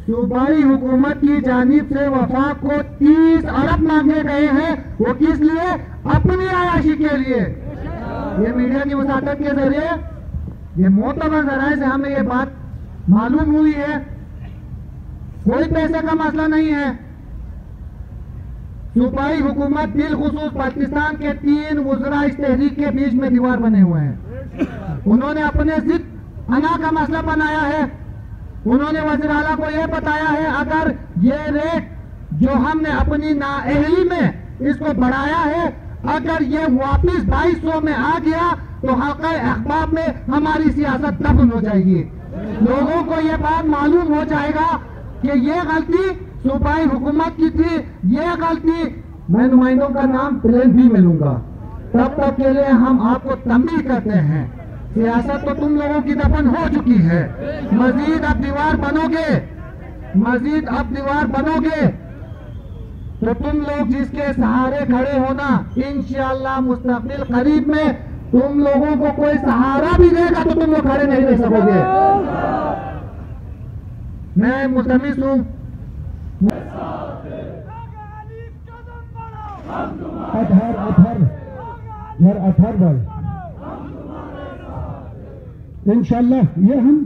सूबाई हुकूमत की जानिब से वफाक को 30 अरब मांगे गए हैं। वो किस लिए? अपनी आयाशी के लिए। ये मीडिया की वसातत के जरिए, ये मोतबर जराए से हमें ये बात मालूम हुई है। कोई पैसे का मसला नहीं है। सूबाई हुकूमत बिलखुसूस पाकिस्तान के 3 वज़रा इस तहरीक के बीच में दीवार बने हुए हैं। उन्होंने अपने जिद अना का मसला बनाया है। उन्होंने वज़ीर आला को यह बताया है, अगर ये रेट जो हमने अपनी नाअहली में इसको बढ़ाया है, अगर ये वापिस 2200 में आ गया तो हल्का अखबार में हमारी सियासत दफन हो जाएगी। लोगों को ये बात मालूम हो जाएगा कि ये गलती सूबाई हुकूमत की थी। ये गलती, मैं नुमाइंदों का नाम प्लेन भी मिलूंगा, तब तक के लिए हम आपको तंबीह करते हैं, सियासत तो तुम लोगों की दफन हो चुकी है। मजीद अब दीवार बनोगे, मजीद अब दीवार बनोगे तो तुम लोग जिसके सहारे खड़े होना, इंशाअल्लाह मुस्तकबिल करीब में तुम लोगों को कोई सहारा भी देगा तो तुम लोग खड़े नहीं रह सकोगे। मैं मुस्तमिस हूँ। इंशाअल्लाह ये हम